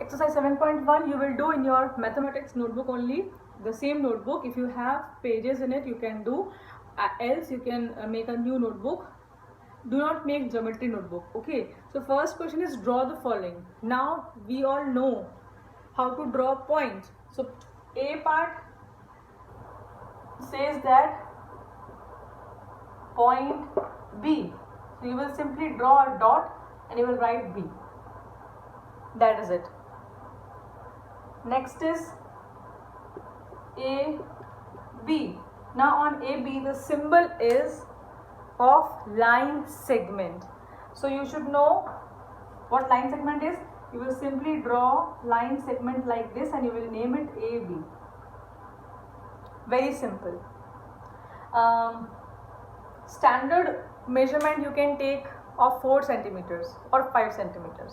Exercise 7.1 you will do in your mathematics notebook only, the same notebook. If you have pages in it you can do, else you can make a new notebook. Do not make geometry notebook. Okay, so first question is draw the following. Now we all know how to draw points. So A part says that point B, so you will simply draw a dot and you will write B. That is it. Next is AB. Now on AB the symbol is of line segment. So you should know what line segment is. You will simply draw line segment like this and you will name it AB. Very simple. Standard measurement you can take of 4 centimeters or 5 centimeters.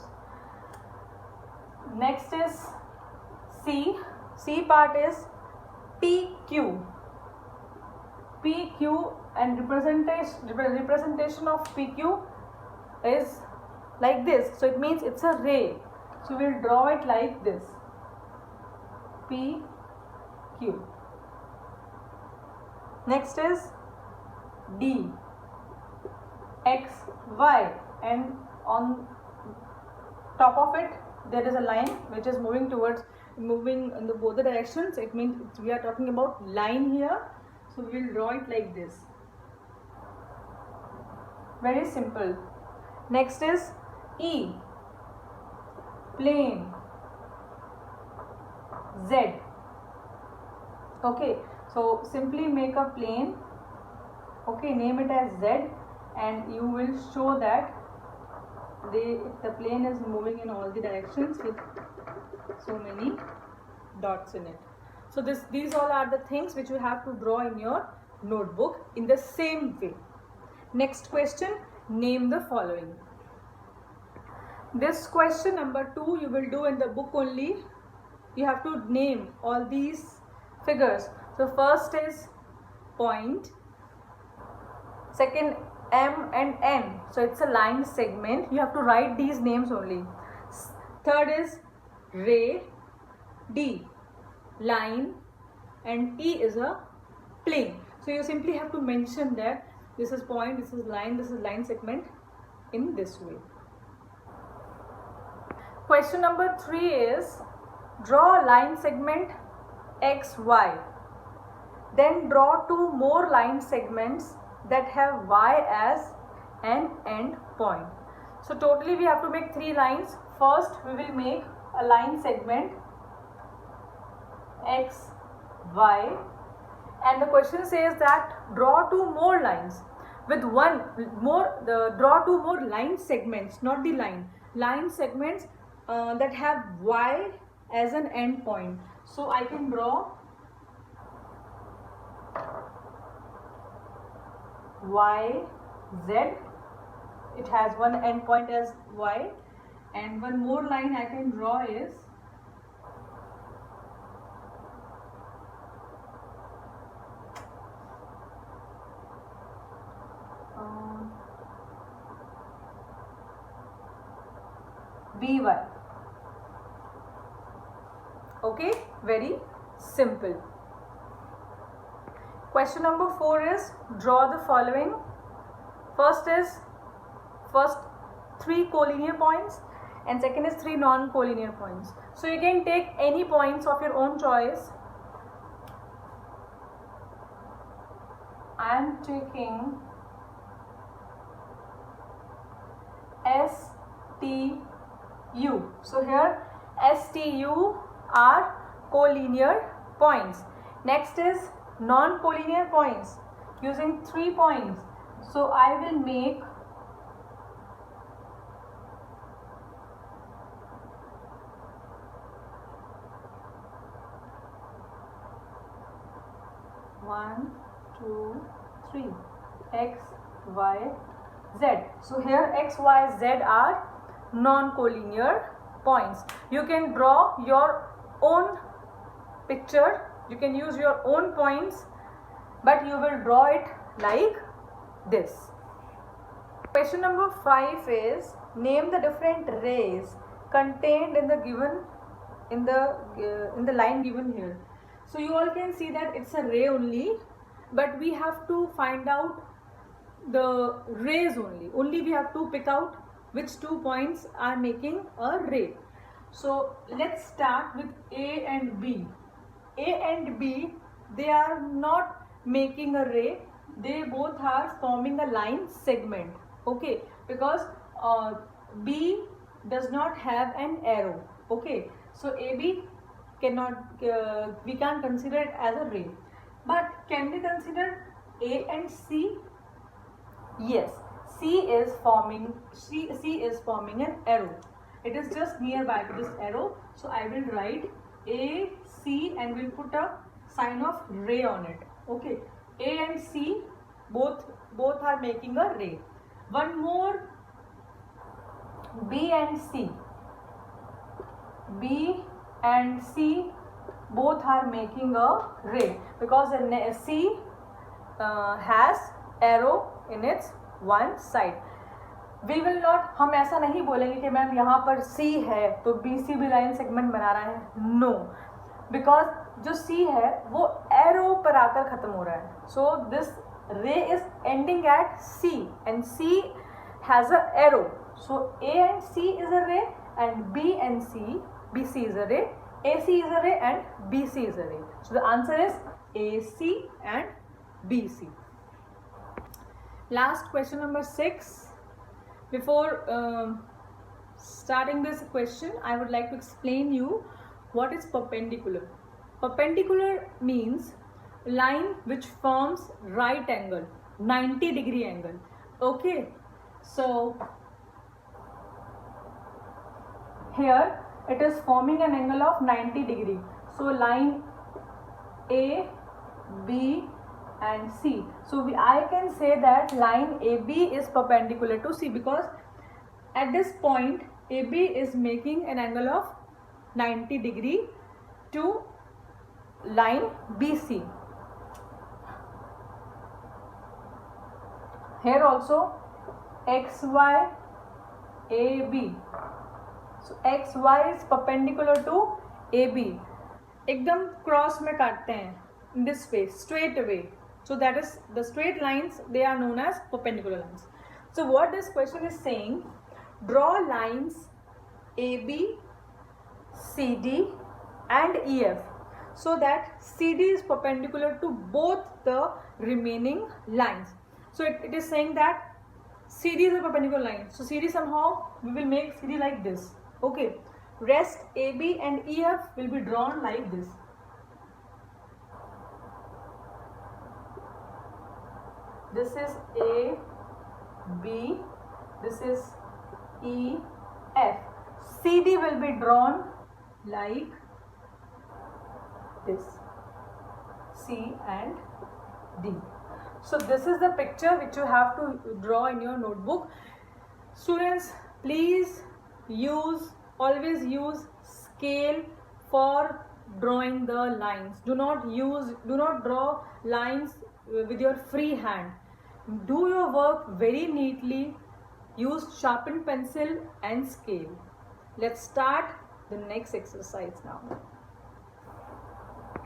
Next is C. C part is PQ. PQ and representation of PQ is like this. So it means it's a ray. So we will draw it like this. PQ. Next is D. X, Y, and on top of it there is a line which is moving in the both the directions. It means we are talking about line here. So we will draw it like this. Very simple. Next is E. Plane Z. Okay, so simply make a plane. Okay, name it as Z and you will show that the plane is moving in all the directions with so many dots in it. So these all are the things which you have to draw in your notebook in the same way. Next question, name the following. This question number 2 you will do in the book only. You have to name all these figures. So first is point, second M and N, so it's a line segment. You have to write these names only. Third is ray, D, line, and E is a plane. So you simply have to mention that this is point, this is line segment in this way. Question number 3 is draw line segment XY. Then draw 2 more line segments that have Y as an end point. So totally we have to make 3 lines. First we will make a line segment X, Y, and the question says that draw 2 more lines with draw 2 more line segments, not the line segments that have Y as an end point. So I can draw Y, Z, it has one end point as Y, and one more line I can draw is BY. Okay, very simple. Question number 4 is draw the following. First 3 collinear points and second is 3 non-collinear points. So you can take any points of your own choice. I am taking STU. So here STU are collinear points. Next is non-collinear points using 3 points. So I will make one, two, three, X, Y, Z. So here X, Y, Z are non-collinear points. You can draw your own picture, you can use your own points, but you will draw it like this. Question number 5 is name the different rays contained in the given in the line given here. So you all can see that it's a ray only, but we have to find out the rays only we have to pick out which 2 points are making a ray. So let's start with A and B. A and B, they are not making a ray, they both are forming a line segment, okay, because B does not have an arrow, okay. So AB cannot, we can't consider it as a ray. But can we consider A and C? Yes, C is forming an arrow. It is just nearby to this arrow. So I will write A, C and we'll put a sign of ray on it. Okay. A and C both are making a ray. One more, B and C. B and C both are making a ray because C has arrow in its one side. We will not, हम ऐसा नहीं बोलेंगे कि ma'am यहाँ पर C है तो BC भी लाइन सेगमेंट बना रहा है. No, because जो C है वो arrow पर आकर खत्म हो रहा है. So this ray is ending at C and C has a arrow. So A and C is a ray and B and C, BC is a ray, AC is a ray and BC is a ray. So the answer is AC and BC. Last question number 6. Before starting this question, I would like to explain you what is perpendicular. Perpendicular means line which forms right angle, 90-degree angle. Okay, so here it is forming an angle of 90 degree. So line A, B and C. So I can say that line AB is perpendicular to C because at this point AB is making an angle of 90 degree to line BC. Here also XY AB. So XY is perpendicular to AB. एकदम cross में काटते हैं in this way, straight away. So that is the straight lines, they are known as perpendicular lines. So what this question is saying, draw lines AB, CD and EF so that CD is perpendicular to both the remaining lines. So it is saying that CD is a perpendicular line. So CD somehow we will make CD like this. Okay. Rest AB and EF will be drawn like this. This is A, B, this is E, F. CD will be drawn like this, C and D. So this is the picture which you have to draw in your notebook. Students, please always use scale for drawing the lines. Do not draw lines with your free hand. Do your work very neatly. Use sharpened pencil and scale. Let's start the next exercise now.